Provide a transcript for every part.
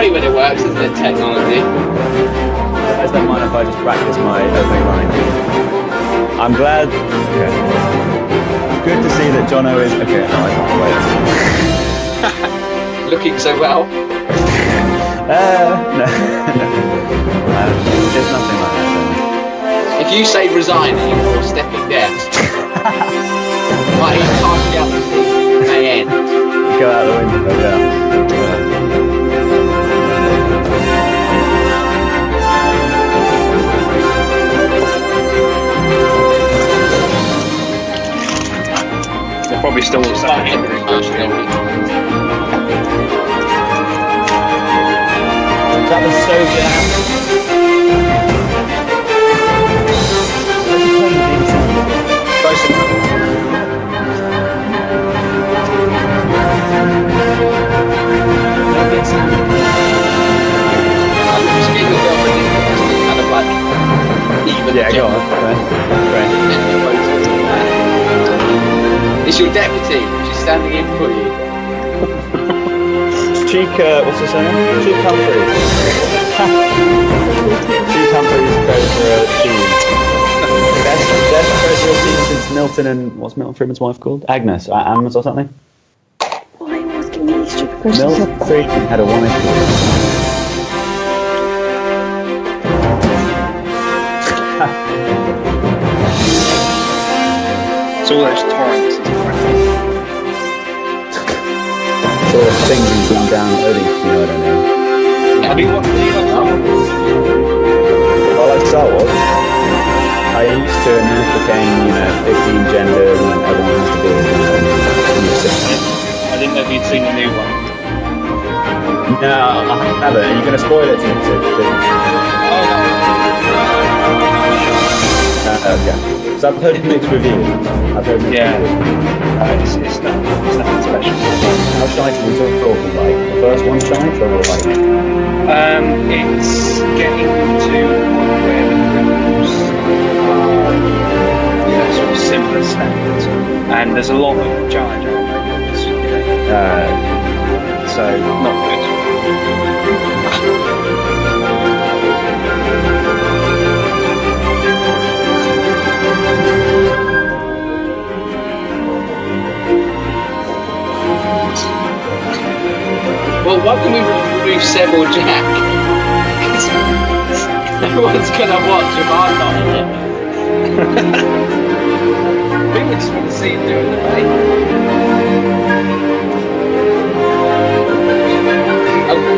great when it works, isn't it, technology? I don't mind if I just practice my opening line. I'm glad. Okay. Good to see that Jono is. Okay, no, I can't wait. Looking so well. No. There's nothing like that. If you say resigning or stepping down, like you can't get the thing may end. Go out the window, yeah. They're probably still stuck in That was so jam. Close enough. Yeah, go on. Right. It's your deputy. She's standing in for you. Cheek, what's her surname? Cheek Humphreys. Cheek Humphreys goes for a team. Best goes for a team since Milton and what's Milton Freeman's wife called? Agnes. Agnes or something? Why are you asking me these stupid questions? Milton Freeman had a wife called. It's all those torrents. Sort of things he's gone down early, you know what I mean? Have you watched Star Wars? I like Star Wars. I used to, and then it became, 15 genders and everyone has to be, I didn't know if you'd seen the new one. No, I haven't. Are you going to spoil it to me? Oh no. Okay. So I've heard mixed reviews. It's nothing special. How shite are we talking? Like the first one shite, or like? It's getting to the point where the prequels are, sort of similar standards, and there's a lot of Jar Jar moments, so not good. Well, why can we remove Seb or Jack? No one's gonna watch if I'm not in it. People just want to see him doing the thing.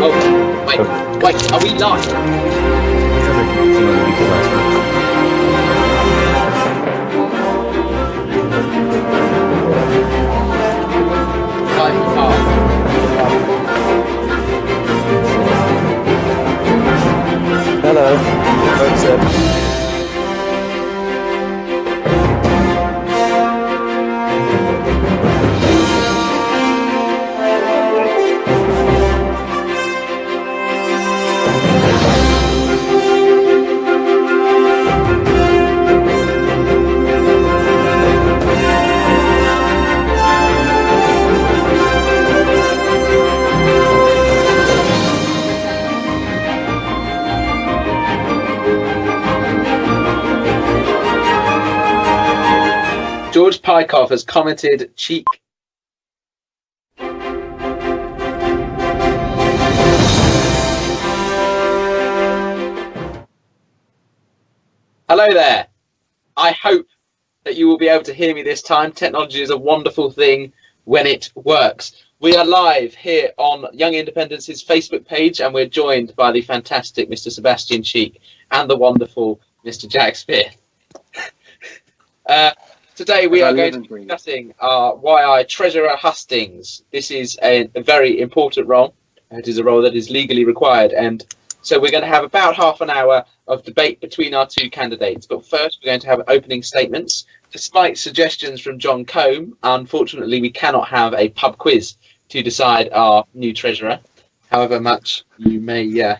Oh, wait, are we live? Hello. What's up? George Pykoff has commented cheek. Hello there. I hope that you will be able to hear me this time. Technology is a wonderful thing when it works. We are live here on Young Independence's Facebook page, and we're joined by the fantastic Mr. Sebastian Cheek and the wonderful Mr. Jack Smith. Today we are going to be discussing why I treasurer Hustings. This is a very important role. It is a role that is legally required, and so we're going to have about half an hour of debate between our two candidates. But first, we're going to have opening statements. Despite suggestions from John Combe, unfortunately, we cannot have a pub quiz to decide our new treasurer. However much you may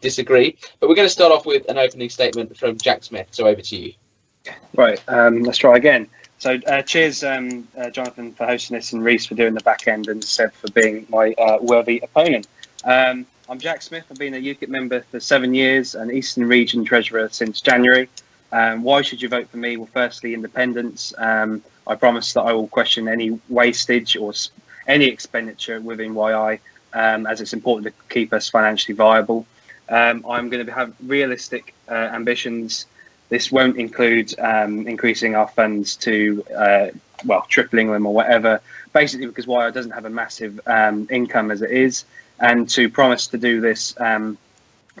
disagree, but we're going to start off with an opening statement from Jack Smith. So over to you. Right, let's try again. So cheers, Jonathan, for hosting this, and Reese for doing the back end, and Seb for being my worthy opponent. I'm Jack Smith. I've been a UKIP member for 7 years and Eastern Region Treasurer since January. Why should you vote for me? Well, firstly, independence. I promise that I will question any wastage or any expenditure within YI, as it's important to keep us financially viable. I'm going to have realistic ambitions. This won't include increasing our funds to, tripling them or whatever, basically because YI doesn't have a massive income as it is. And to promise to do this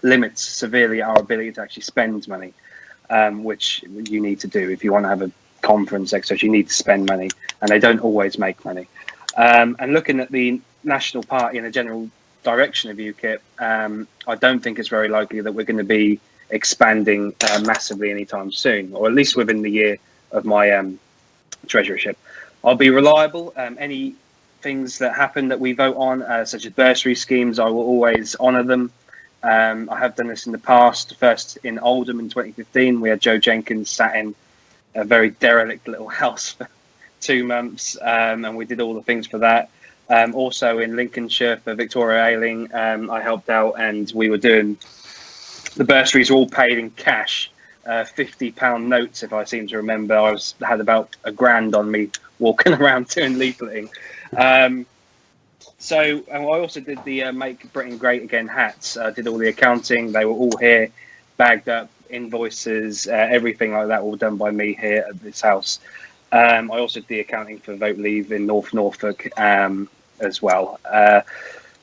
limits severely our ability to actually spend money, which you need to do if you want to have a conference, etc. You need to spend money, and they don't always make money. And looking at the National Party and the general direction of UKIP, I don't think it's very likely that we're going to be expanding massively anytime soon, or at least within the year of my treasurership. I'll be reliable. Any things that happen that we vote on, such as bursary schemes, I will always honour them. I have done this in the past. First in Oldham in 2015, we had Joe Jenkins sat in a very derelict little house for 2 months, and we did all the things for that. Also in Lincolnshire for Victoria Ailing, I helped out, and we were doing the bursaries were all paid in cash, £50 notes, if I seem to remember. I had about £1,000 on me walking around doing leafleting. So I also did the Make Britain Great Again hats. I did all the accounting. They were all here, bagged up, invoices, everything like that, all done by me here at this house. I also did the accounting for Vote Leave in North Norfolk as well.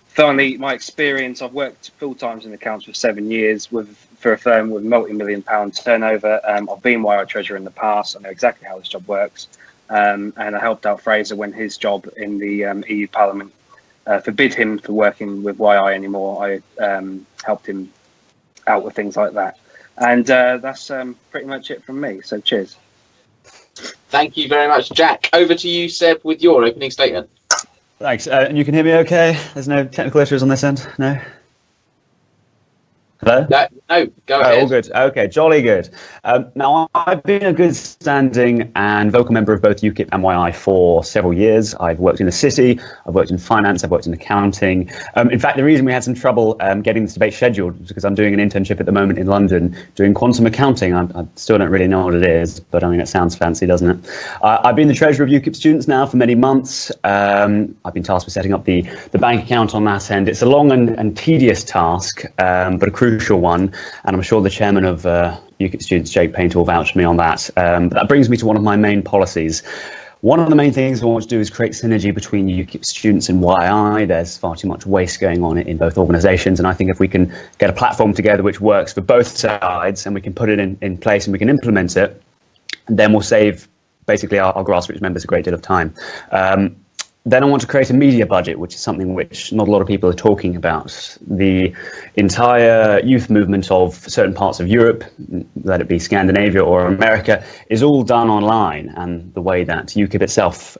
Finally, my experience, I've worked full-time in accounts for 7 years for a firm with multi-million-pound turnover. I've been YI Treasurer in the past. I know exactly how this job works. And I helped out Fraser when his job in the EU Parliament forbid him for working with YI anymore. I helped him out with things like that. And that's pretty much it from me. So cheers. Thank you very much, Jack. Over to you, Seb, with your opening statement. Thanks. And you can hear me okay? There's no technical issues on this end? No? Hello? No, go ahead. All good. Okay, jolly good. Now, I've been a good standing and vocal member of both UKIP and YI for several years. I've worked in the city, I've worked in finance, I've worked in accounting. In fact, the reason we had some trouble getting this debate scheduled was because I'm doing an internship at the moment in London doing quantum accounting. I still don't really know what it is, but I mean, it sounds fancy, doesn't it? I've been the treasurer of UKIP students now for many months. I've been tasked with setting up the bank account on that end. It's a long and tedious task, but a crucial one, and I'm sure the chairman of UKIP students, Jake Painter, will vouch for me on that. But that brings me to one of my main policies. One of the main things I want to do is create synergy between UKIP students and YI. There's far too much waste going on in both organisations, and I think if we can get a platform together which works for both sides and we can put it in place and we can implement it, then we'll save basically our grassroots members a great deal of time. Then I want to create a media budget, which is something which not a lot of people are talking about. The entire youth movement of certain parts of Europe, let it be Scandinavia or America, is all done online. And the way that UKIP itself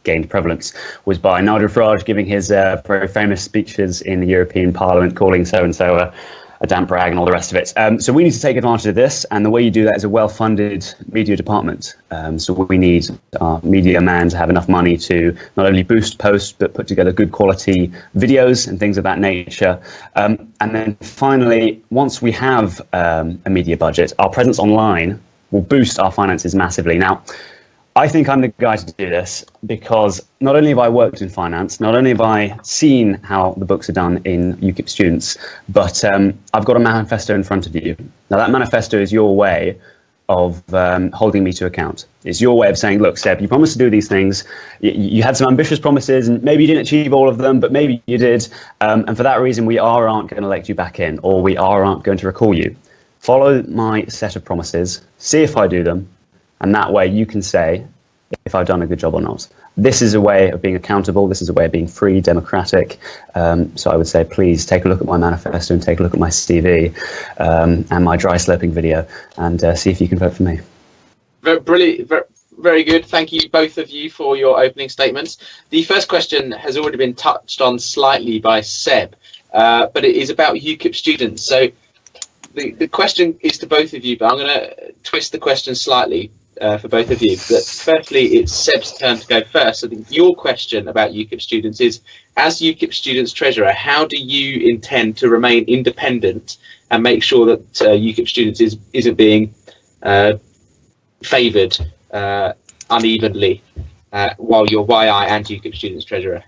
gained prevalence was by Nigel Farage giving his very famous speeches in the European Parliament, calling so-and-so a damp rag and all the rest of it. So we need to take advantage of this, and the way you do that is a well-funded media department. So we need our media man to have enough money to not only boost posts, but put together good quality videos and things of that nature. And then finally, once we have a media budget, our presence online will boost our finances massively. Now, I think I'm the guy to do this because not only have I worked in finance, not only have I seen how the books are done in UKIP students, but I've got a manifesto in front of you. Now, that manifesto is your way of holding me to account. It's your way of saying, look, Seb, you promised to do these things. You had some ambitious promises, and maybe you didn't achieve all of them, but maybe you did. And for that reason, we aren't going to elect you back in, or we aren't going to recall you. Follow my set of promises, see if I do them, and that way you can say if I've done a good job or not. This is a way of being accountable. This is a way of being free, democratic. So I would say, please take a look at my manifesto and take a look at my CV and my dry sloping video and see if you can vote for me. Brilliant. Very good. Thank you, both of you, for your opening statements. The first question has already been touched on slightly by Seb, but it is about UKIP students. So the question is to both of you, but I'm going to twist the question slightly. for both of you. But firstly, it's Seb's turn to go first. I think your question about UKIP students is, as UKIP students treasurer, how do you intend to remain independent and make sure that UKIP students isn't being favoured unevenly while you're YI and UKIP students treasurer?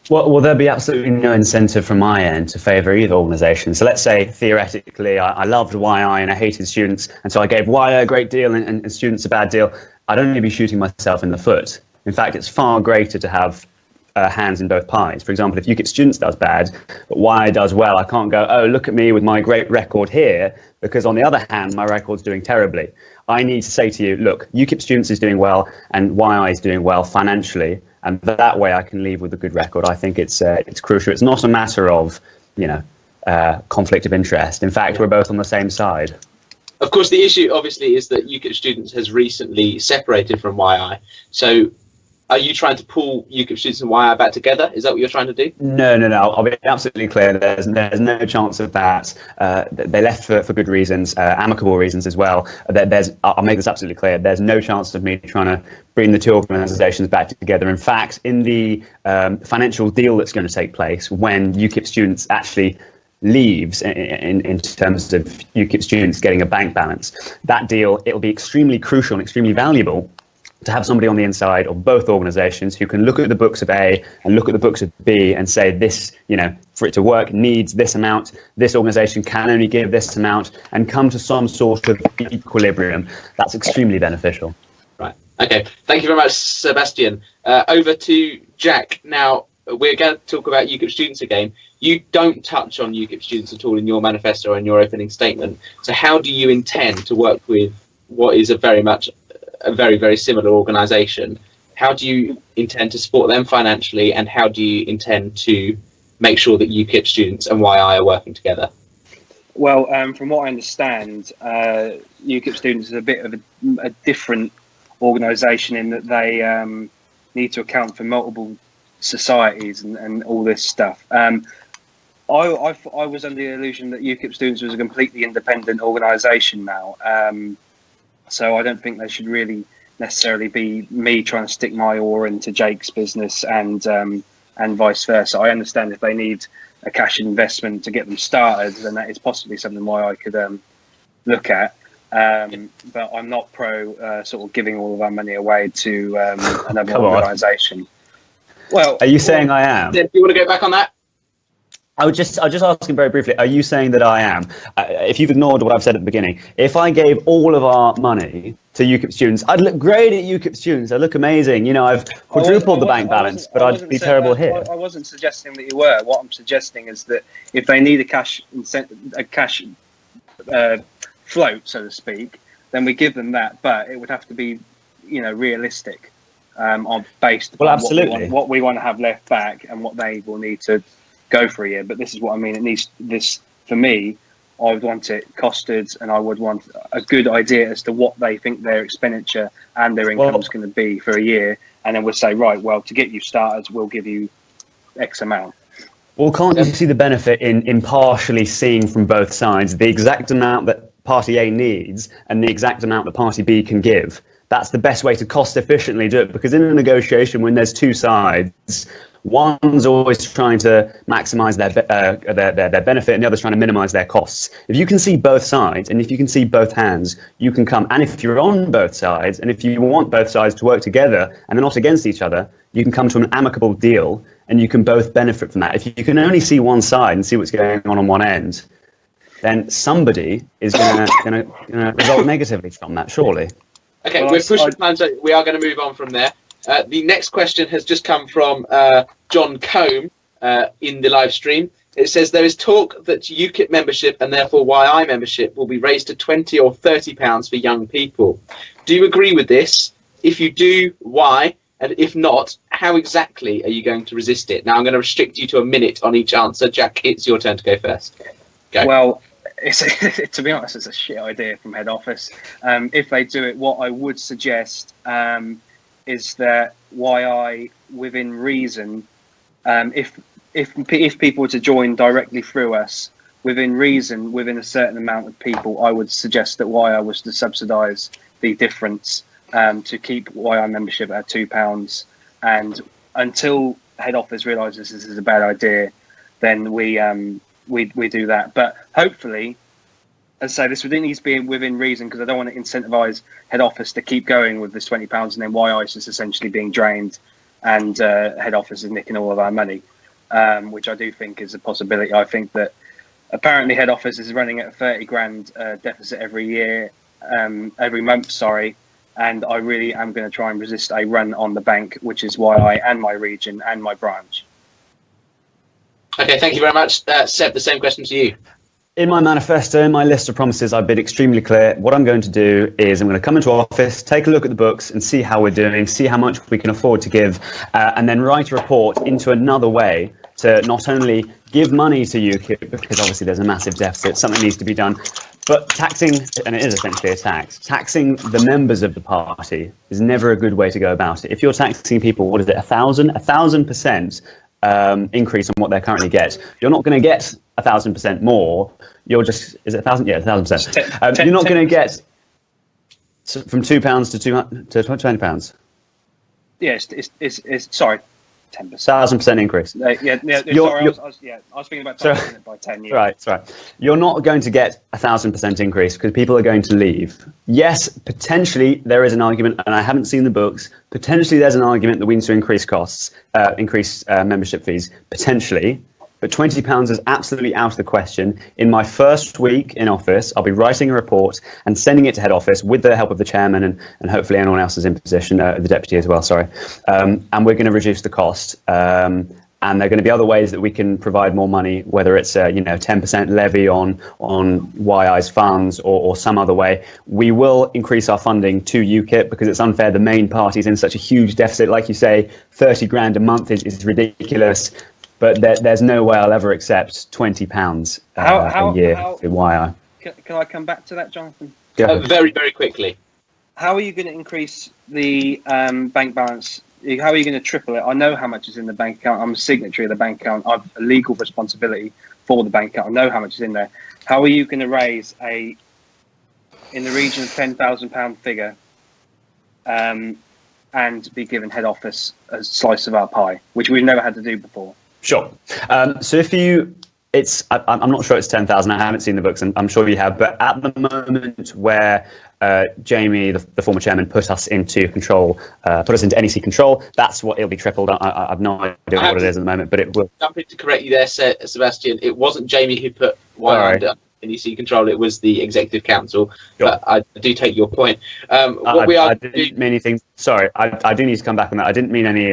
Well, there'll be absolutely no incentive from my end to favour either organisation. So let's say, theoretically, I loved YI and I hated students, and so I gave YI a great deal and students a bad deal. I'd only be shooting myself in the foot. In fact, it's far greater to have hands in both pies. For example, if UKIP students does bad, but YI does well, I can't go, oh, look at me with my great record here, because on the other hand, my record's doing terribly. I need to say to you, look, UKIP students is doing well and YI is doing well financially, and that way I can leave with a good record. I think it's crucial. It's not a matter of, conflict of interest. In fact, we're both on the same side. Of course, the issue obviously is that UKIP students has recently separated from YI. So are you trying to pull UKIP students and YI back together? Is that what you're trying to do? No. I'll be absolutely clear. There's no chance of that. They left for good reasons, amicable reasons as well. I'll make this absolutely clear. There's no chance of me trying to bring the two organisations back together. In fact, in the financial deal that's going to take place when UKIP students actually leaves in terms of UKIP students getting a bank balance, that deal, it'll be extremely crucial and extremely valuable to have somebody on the inside of both organisations who can look at the books of A and look at the books of B and say this, for it to work needs this amount, this organisation can only give this amount, and come to some sort of equilibrium. That's extremely beneficial. Right. Okay. Thank you very much, Sebastian. Over to Jack. Now, we're going to talk about UKIP students again. You don't touch on UKIP students at all in your manifesto and your opening statement. So how do you intend to work with what is a very, very similar organisation? How do you intend to support them financially, and how do you intend to make sure that UKIP students and YI are working together? Well, from what I understand, UKIP students is a bit of a different organisation in that they need to account for multiple societies and all this stuff. I was under the illusion that UKIP students was a completely independent organisation now. So I don't think they should really necessarily be me trying to stick my oar into Jake's business and vice versa. I understand if they need a cash investment to get them started, then that is possibly something why I could look at. But I'm not pro sort of giving all of our money away to another organisation. Well, are you saying I am? Do you want to go back on that? I'll just ask him very briefly, are you saying that I am? If you've ignored what I've said at the beginning, if I gave all of our money to UKIP students, I'd look great at UKIP students. I'd look amazing. I've quadrupled the bank balance, but I'd be terrible here. I wasn't suggesting that you were. What I'm suggesting is that if they need a cash float, so to speak, then we give them that, but it would have to be, realistic, based upon what we want to have left back and what they will need to go for a year. But this is what I mean. It needs this, for me, I would want it costed, and I would want a good idea as to what they think their expenditure and their income is going to be for a year, and then we'll say, right, well, to get you started, we'll give you X amount. Well, can't you see the benefit in impartially seeing from both sides the exact amount that Party A needs and the exact amount that Party B can give? That's the best way to cost efficiently do it, because in a negotiation, when there's two sides, one's always trying to maximise their benefit, and the other's trying to minimise their costs. If you can see both sides, and if you can see both hands, you can come. And if you're on both sides, and if you want both sides to work together and they're not against each other, you can come to an amicable deal, and you can both benefit from that. If you can only see one side and see what's going on one end, then somebody is going to result negatively from that, surely. Okay, we're pushing time, so we are going to move on from there. The next question has just come from John Combe in the live stream. It says, there is talk that UKIP membership and therefore YI membership will be raised to £20 or £30 for young people. Do you agree with this? If you do, why? And if not, how exactly are you going to resist it? Now, I'm going to restrict you to a minute on each answer. Jack, it's your turn to go first. Go. Well, to be honest, it's a shit idea from head office. If they do it, what I would suggest is that YI, within reason, if people were to join directly through us, within reason, within a certain amount of people, I would suggest that YI was to subsidise the difference to keep YI membership at £2, and until head office realises this is a bad idea, then we do that. But hopefully, as I say, this needs to be within reason, because I don't want to incentivise head office to keep going with this £20, and then YI is just essentially being drained, and head office is nicking all of our money, which I do think is a possibility. I think that apparently head office is running at a 30 grand deficit every month, sorry. And I really am going to try and resist a run on the bank, which is YI and my region and my branch. Okay, thank you very much. Seb, the same question to you. In my manifesto, in my list of promises, I've been extremely clear. What I'm going to do is I'm going to come into office, take a look at the books and see how we're doing, see how much we can afford to give, and then write a report into another way to not only give money to UKIP, because obviously there's a massive deficit, something needs to be done, but taxing, and it is essentially a tax, taxing the members of the party is never a good way to go about it. If you're taxing people, what is it, 1,000% increase on what they currently get, you're not going to get 1,000% more. You're just, is it 1,000? Yeah, 1,000%. You're not going to get from £2 to £20. Yes, it's sorry. 10%. 1,000% increase. Sorry, I was thinking about taxing it by 10 years. Right. You're not going to get 1,000% increase because people are going to leave. Yes, potentially there is an argument, and I haven't seen the books. Potentially there's an argument that we need to increase costs, increase membership fees. Potentially. But £20 is absolutely out of the question. In my first week in office, I'll be writing a report and sending it to head office with the help of the chairman and hopefully anyone else is in position, the deputy as well, sorry. And we're going to reduce the cost. And there are going to be other ways that we can provide more money, whether it's a 10% levy on YI's funds or some other way. We will increase our funding to UKIP because it's unfair. The main party's in such a huge deficit. Like you say, 30 grand a month is ridiculous. But there's no way I'll ever accept £20 a year for YI. Can I come back to that, Jonathan? Very, very quickly. How are you going to increase the bank balance? How are you going to triple it? I know how much is in the bank account. I'm a signatory of the bank account. I've a legal responsibility for the bank account. I know how much is in there. How are you going to raise in the region of £10,000 figure and be given head office a slice of our pie, which we've never had to do before? Sure. So I'm not sure it's 10,000. I haven't seen the books, and I'm sure you have. But at the moment where Jamie, the former chairman, put us into NEC control, that's what it'll be tripled. I have no idea what it is at the moment, but it will. Jumping to correct you there, Sebastian. It wasn't Jamie who put YI under NEC control. It was the executive council. Sure. But I do take your point. I didn't mean anything. Sorry, I do need to come back on that. I didn't mean any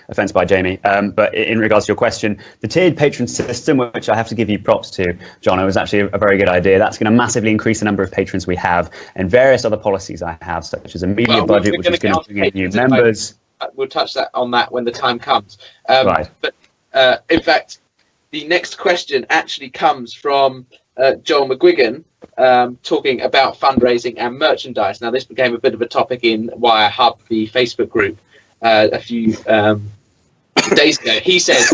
offence by Jamie. But in regards to your question, the tiered patron system, which I have to give you props to, John, it was actually a very good idea. That's going to massively increase the number of patrons we have, and various other policies I have, such as a media budget, which is going to bring in new members. We'll touch on that when the time comes. Right. But in fact, the next question actually comes from Joel McGuigan, talking about fundraising and merchandise. Now, this became a bit of a topic in YI Hub, the Facebook group, a few days ago. He says,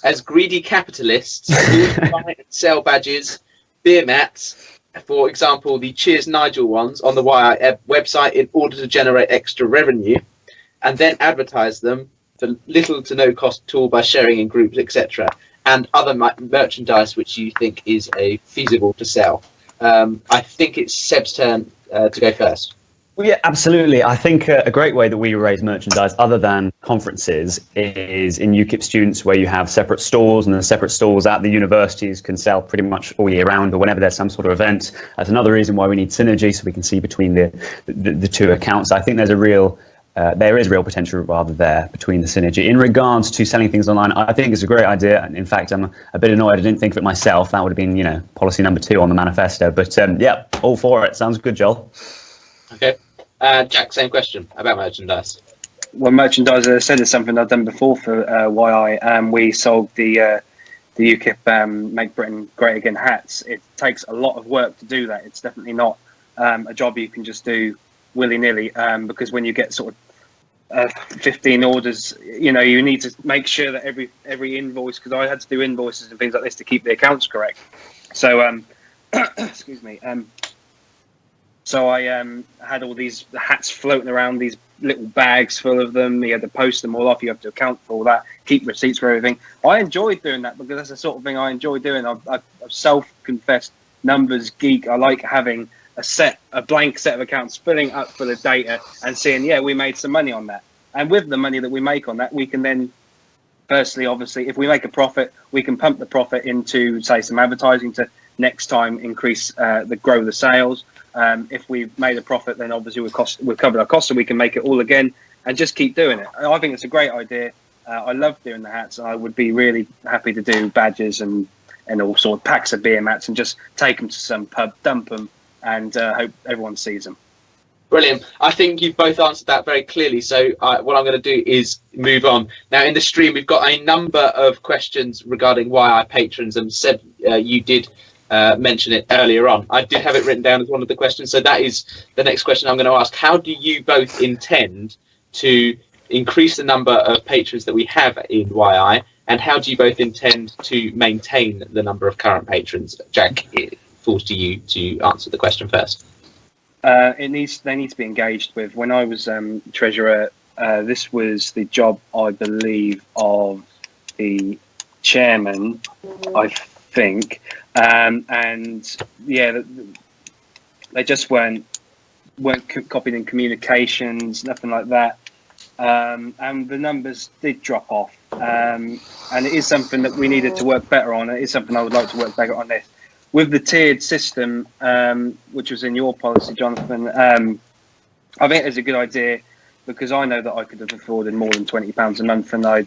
as greedy capitalists who buy and sell badges, beer mats, for example, the Cheers Nigel ones on the YI website in order to generate extra revenue, and then advertise them for little to no cost at all by sharing in groups, etc., and other merchandise which you think is feasible to sell. I think it's Seb's turn to go first. Well, yeah, absolutely. I think a great way that we raise merchandise other than conferences is in UKIP students, where you have separate stalls, and the separate stalls at the universities can sell pretty much all year round or whenever there's some sort of event. That's another reason why we need synergy, so we can see between the two accounts. I think there is real potential rather there between the synergy. In regards to selling things online, I think it's a great idea. And in fact, I'm a bit annoyed I didn't think of it myself. That would have been, policy number 2 on the manifesto. But yeah, all for it. Sounds good, Joel. Okay. Jack, same question about merchandise. Well, merchandise, as I said, is something I've done before for YI. We sold the UKIP Make Britain Great Again hats. It takes a lot of work to do that. It's definitely not a job you can just do willy-nilly, because when you get sort of 15 orders, you need to make sure that every invoice, because I had to do invoices and things like this to keep the accounts correct. So excuse me, So I had all these hats floating around, these little bags full of them. You had to post them all off. You have to account for all that, keep receipts for everything. I enjoyed doing that because that's the sort of thing I enjoy doing. I'm self-confessed numbers geek. I like having a blank set of accounts filling up full of data and seeing, yeah, we made some money on that. And with the money that we make on that, we can then, firstly, obviously, if we make a profit, we can pump the profit into, say, some advertising to next time increase grow the sales. If we've made a profit, then obviously we've covered our costs, so we can make it all again and just keep doing it. I think it's a great idea. I love doing the hats. I would be really happy to do badges and all sort of packs of beer mats and just take them to some pub, dump them, and hope everyone sees them. Brilliant. I think you've both answered that very clearly. So what I'm going to do is move on. Now, in the stream, we've got a number of questions regarding YI patrons, and Seb, you did mention it earlier on. I did have it written down as one of the questions. So that is the next question I'm going to ask. How do you both intend to increase the number of patrons that we have in YI, and how do you both intend to maintain the number of current patrons? Jack, it falls to you to answer the question first. They need to be engaged with. When I was treasurer, this was the job, I believe, of the chairman, I think, and yeah, they just weren't copied in communications, nothing like that, and the numbers did drop off, and it is something that we needed to work better on. It is something I would like to work better on this. With the tiered system, which was in your policy, Jonathan, I think it's a good idea because I know that I could have afforded more than £20 a month, and I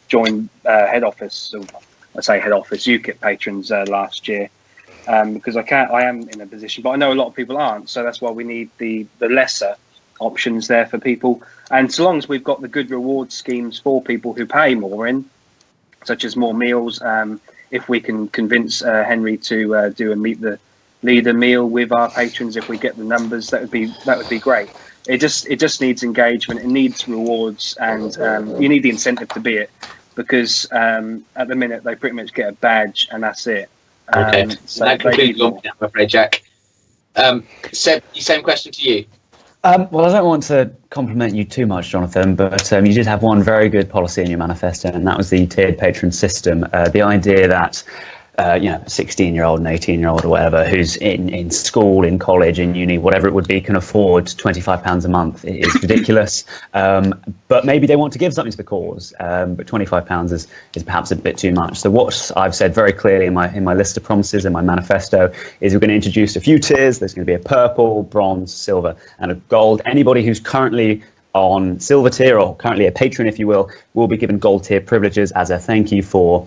joined head office, or I say head office, UKIP patrons last year because I am in a position, but I know a lot of people aren't, so that's why we need the lesser options there for people. And so long as we've got the good reward schemes for people who pay more in, such as more meals. If we can convince Henry to do a meet the leader meal with our patrons, if we get the numbers, that would be great. It just needs engagement. It needs rewards, and you need the incentive to be it, because at the minute they pretty much get a badge and that's it. Okay, so that concludes your point, I'm afraid, Jack. Seb, same question to you. Well, I don't want to compliment you too much, Jonathan, but you did have one very good policy in your manifesto, and that was the tiered patron system. The idea that a 16-year-old and 18-year-old or whatever who's in school, in college, in uni, whatever it would be, can afford £25 a month is ridiculous. But maybe they want to give something to the cause. But £25 is perhaps a bit too much. So what I've said very clearly in my list of promises in my manifesto is we're going to introduce a few tiers. There's going to be a purple, bronze, silver, and a gold. Anybody who's currently on silver tier, or currently a patron, if you will be given gold tier privileges as a thank you for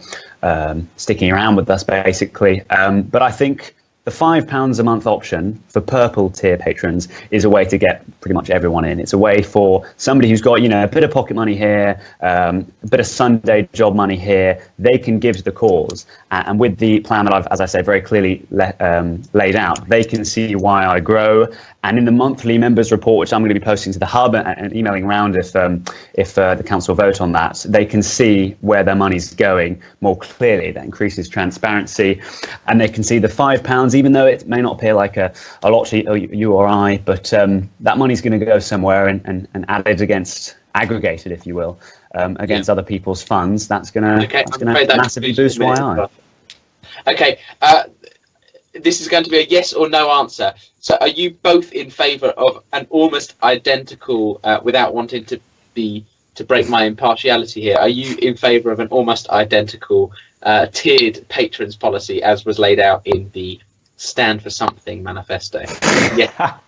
sticking around with us, basically. But I think the £5 a month option for purple tier patrons is a way to get pretty much everyone in. It's a way for somebody who's got, a bit of pocket money here, a bit of Sunday job money here. They can give to the cause. And with the plan that I've, as I say, very clearly laid out, they can see why I grow. And in the monthly members report, which I'm going to be posting to the hub and emailing around if the council vote on that, they can see where their money's going more clearly. That increases transparency, and they can see the £5, even though it may not appear like a lot to you or I, but that money's going to go somewhere and added against, aggregated, if you will, against other people's funds. That's going to massively boost YI. Okay. This is going to be a yes or no answer. So are you both in favour of an almost identical, without wanting to break my impartiality here, are you in favour of an almost identical tiered patrons policy as was laid out in the Stand for Something manifesto? Yeah.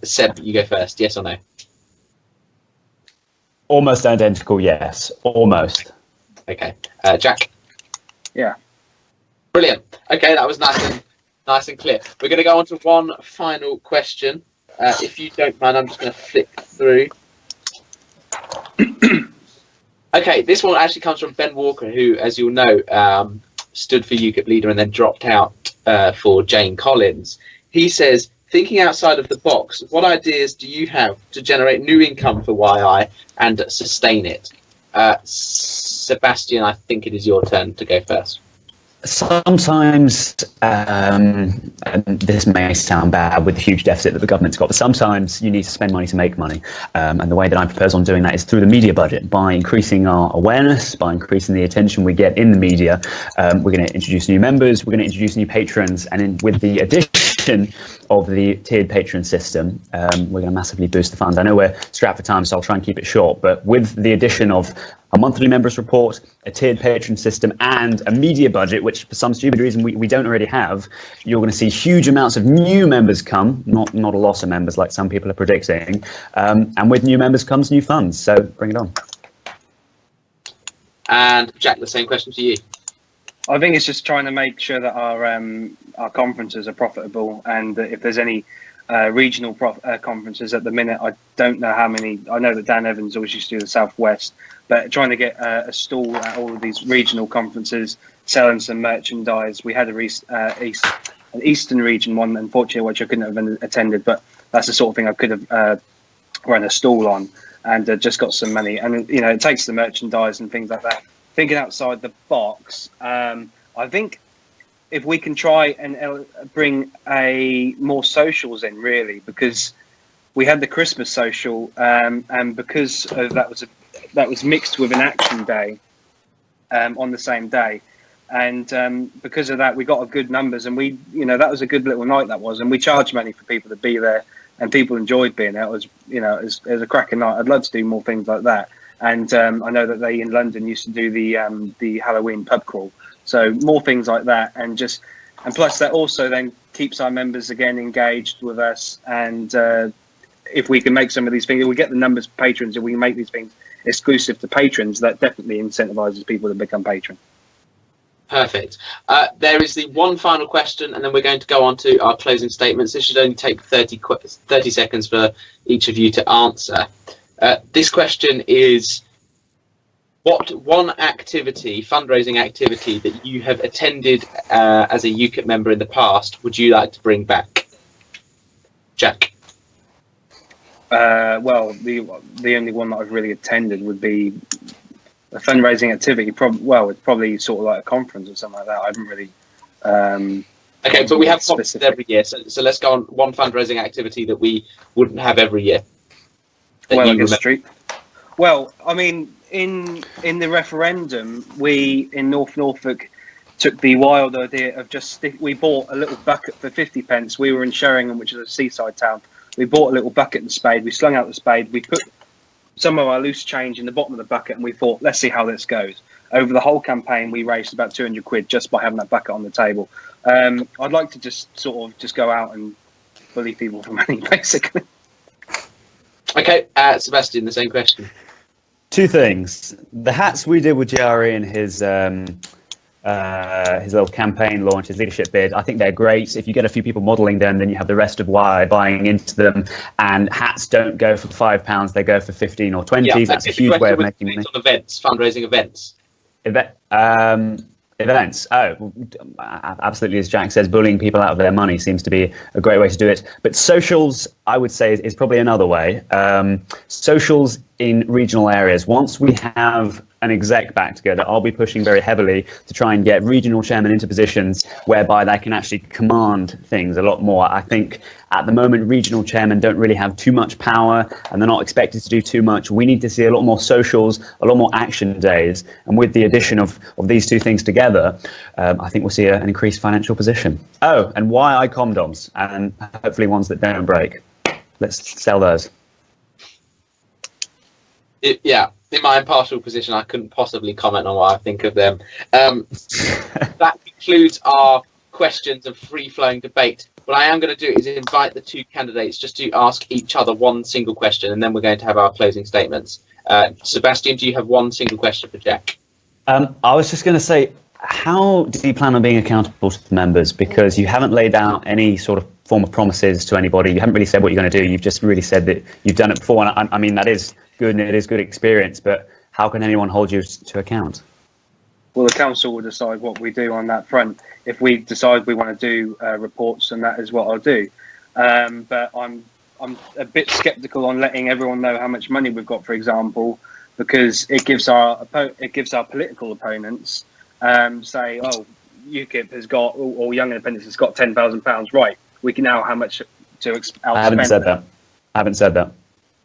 Seb, you go first. Yes or no? Almost identical, yes. Almost. Okay. Jack? Yeah. Brilliant. Okay, that was nice and clear. We're going to go on to one final question. If you don't mind, I'm just going to flick through. Okay, this one actually comes from Ben Walker, who, as you'll know, stood for UKIP leader and then dropped out for Jane Collins. He says, thinking outside of the box, what ideas do you have to generate new income for YI and sustain it? Sebastian, I think it is your turn to go first. Sometimes, and this may sound bad with the huge deficit that the government's got, but sometimes you need to spend money to make money. And the way that I propose on doing that is through the media budget, by increasing our awareness, by increasing the attention we get in the media. We're going to introduce new members, we're going to introduce new patrons, and with the addition of the tiered patron system, we're going to massively boost the fund. I know we're strapped for time, so I'll try and keep it short, but with the addition of a monthly members report, a tiered patron system, and a media budget, which for some stupid reason we don't already have, you're going to see huge amounts of new members come, not a loss of members like some people are predicting. And with new members comes new funds. So bring it on. And Jack, the same question to you. I think it's just trying to make sure that our conferences are profitable, and that if there's any regional conferences at the minute, I don't know how many. I know that Dan Evans always used to do the Southwest, but trying to get a stall at all of these regional conferences, selling some merchandise. We had an Eastern region one, unfortunately, which I couldn't have attended, but that's the sort of thing I could have run a stall on, and just got some money. And it takes the merchandise and things like that. Thinking outside the box, I think if we can try and bring more socials in, really, because we had the Christmas social, and because of that was mixed with an action day on the same day, and because of that we got a good numbers, and that was a good little night that was, and we charged money for people to be there, and people enjoyed being there. It was it was a cracking night. I'd love to do more things like that, and I know that they in London used to do the Halloween pub crawl, so more things like that, and plus that also then keeps our members again engaged with us, and if we can make some of these things, if we get the numbers of patrons, if we can make these things exclusive to patrons, that definitely incentivizes people to become patron. Perfect. There is the one final question, and then we're going to go on to our closing statements. This should only take 30 seconds for each of you to answer. This question is, what one fundraising activity that you have attended as a UKIP member in the past would you like to bring back? Jack? Well, the only one that I've really attended would be a fundraising activity. It's probably sort of like a conference or something like that. I haven't really. Okay, but we have conferences every year, so let's go on one fundraising activity that we wouldn't have every year. Well, I mean, in the referendum, we in North Norfolk took the wild idea of we bought a little bucket for 50 pence. We were in Sheringham, which is a seaside town. We bought a little bucket and spade. We slung out the spade. We put some of our loose change in the bottom of the bucket, and we thought, let's see how this goes. Over the whole campaign, we raised about 200 quid just by having that bucket on the table. I'd like to just go out and bully people for money, basically. Okay, Sebastian, the same question. Two things. The hats we did with Jerry and his little campaign launch, his leadership bid, I think they're great. If you get a few people modelling them, then you have the rest of YI buying into them. And hats don't go for £5; they go for 15 or 20. Yeah, that's a huge way of making money. On events, fundraising events. Events. Oh, absolutely. As Jack says, bullying people out of their money seems to be a great way to do it. But socials, I would say, is probably another way. Socials in regional areas. Once we have an exec back together, I'll be pushing very heavily to try and get regional chairmen into positions whereby they can actually command things a lot more. I think at the moment, regional chairmen don't really have too much power, and they're not expected to do too much. We need to see a lot more socials, a lot more action days. And with the addition of these two things together, I think we'll see an increased financial position. Oh, and YI condoms, and hopefully ones that don't break. Let's sell those. In my impartial position, I couldn't possibly comment on what I think of them. That concludes our questions and free-flowing debate. What I am going to do is invite the two candidates just to ask each other one single question, and then we're going to have our closing statements. Sebastian, do you have one single question for Jack? I was just going to say, how do you plan on being accountable to the members? Because you haven't laid out any sort of form of promises to anybody. You haven't really said what you're going to do. You've just really said that you've done it before. And I mean, that is good, and it is good experience, but how can anyone hold you to account? Well, the council will decide what we do on that front. If we decide we want to do reports, and that is what I'll do. But I'm a bit sceptical on letting everyone know how much money we've got, for example, because it gives our political opponents say, oh, UKIP has got, or Young Independents has got £10,000 right, we can know how much to outspend. I haven't said that. I haven't said that.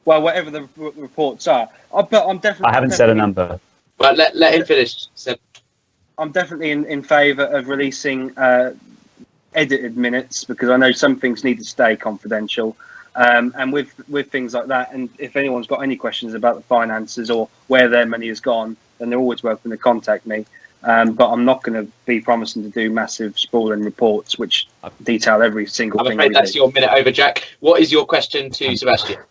Well, whatever the reports are, but I'm definitely. I haven't said a number. But let him finish. Seb. I'm definitely in favour of releasing edited minutes, because I know some things need to stay confidential. And with things like that, and if anyone's got any questions about the finances or where their money has gone, then they're always welcome to contact me. But I'm not going to be promising to do massive sprawling reports which detail every single thing. I'm afraid that's your minute over, Jack. What is your question to Sebastian?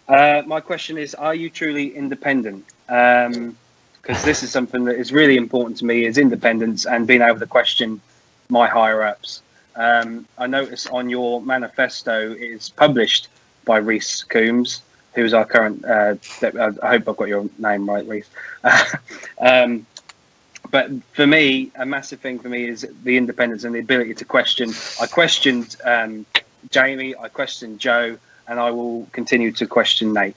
My question is, are you truly independent? Because this is something that is really important to me, is independence and being able to question my higher-ups. I notice on your manifesto it is published by Rhys Coombs, who's our current, I hope I've got your name right, Rhys. But for me, a massive thing for me is the independence and the ability to question. I questioned Jamie, I questioned Joe, and I will continue to question Nate.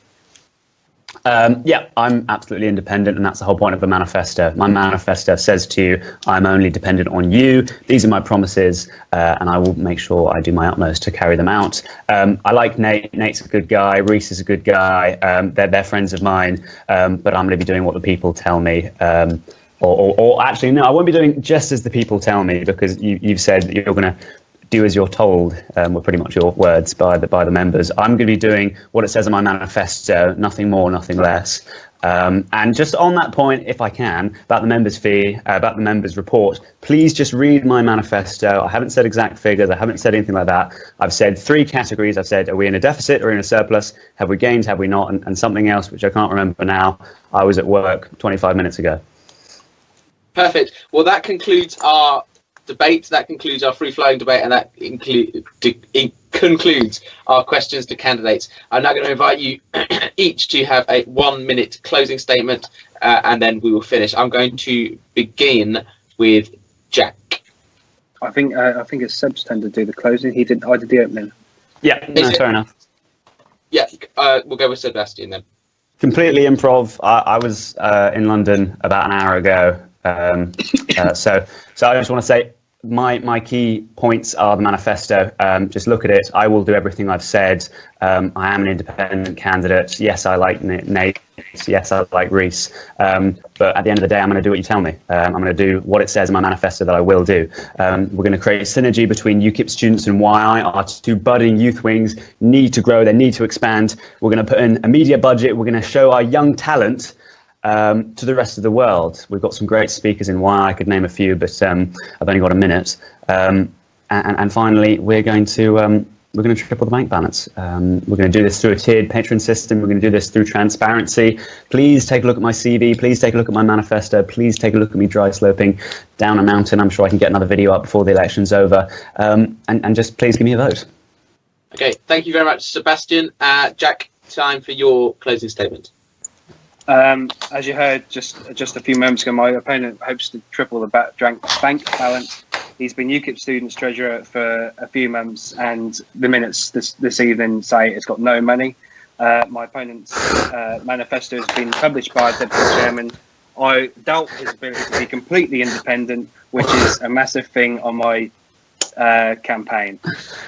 Yeah, I'm absolutely independent, and that's the whole point of the manifesto. My manifesto says to you, I'm only dependent on you. These are my promises, and I will make sure I do my utmost to carry them out. I like Nate. Nate's a good guy. Rhys is a good guy. They're friends of mine, but I'm going to be doing what the people tell me. Or actually, no, I won't be doing just as the people tell me, because you've said that you're going to do as you're told, were pretty much your words by the members. I'm going to be doing what it says in my manifesto, nothing more, nothing less. And just on that point, if I can, about the members' fee, about the members' report, please just read my manifesto. I haven't said exact figures. I haven't said anything like that. I've said 3 categories. I've said, are we in a deficit or in a surplus? Have we gained? Have we not? And something else, which I can't remember now. I was at work 25 minutes ago. Perfect. Well, that concludes our debate. That concludes our free-flowing debate, and that concludes our questions to candidates. I'm now going to invite you each to have a 1-minute closing statement, and then we will finish. I'm going to begin with Jack. I think it's Seb's turn to do the closing. I did the opening. Yeah, no, fair enough. Yeah, we'll go with Sebastian then. Completely improv. I was in London about an hour ago. So I just want to say my key points are the manifesto. Just look at it. I will do everything I've said. I am an independent candidate. Yes, I like Nate. Yes, I like Rhys. But at the end of the day, I'm going to do what you tell me. I'm going to do what it says in my manifesto that I will do. We're going to create synergy between UKIP students and YI. Our 2 budding youth wings need to grow. They need to expand. We're going to put in a media budget. We're going to show our young talent to the rest of the world. We've got some great speakers in Y. I could name a few, but I've only got a minute. And finally, we're going to triple the bank balance. We're going to do this through a tiered patron system. We're going to do this through transparency. Please take a look at my CV. Please take a look at my manifesto. Please take a look at me dry sloping down a mountain. I'm sure I can get another video up before the election's over. And just please give me a vote. Okay, thank you very much, Sebastian. Jack, time for your closing statement. As you heard just a few moments ago, my opponent hopes to triple the bank balance. He's been UKIP Students Treasurer for a few months, and the minutes this evening say it's got no money. My opponent's manifesto has been published by a Deputy Chairman. I doubt his ability to be completely independent, which is a massive thing on my campaign.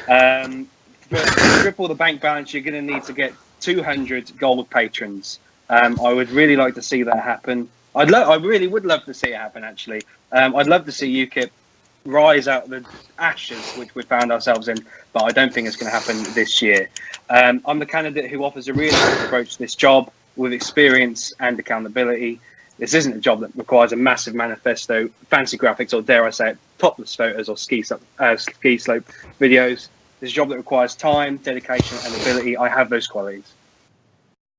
But to triple the bank balance, you're going to need to get 200 gold patrons. I would really like to see that happen. I really would love to see it happen, actually. I'd love to see UKIP rise out of the ashes which we found ourselves in, but I don't think it's going to happen this year. I'm the candidate who offers a realistic approach to this job with experience and accountability. This isn't a job that requires a massive manifesto, fancy graphics, or dare I say it, topless photos or ski slope videos. This is a job that requires time, dedication, and ability. I have those qualities.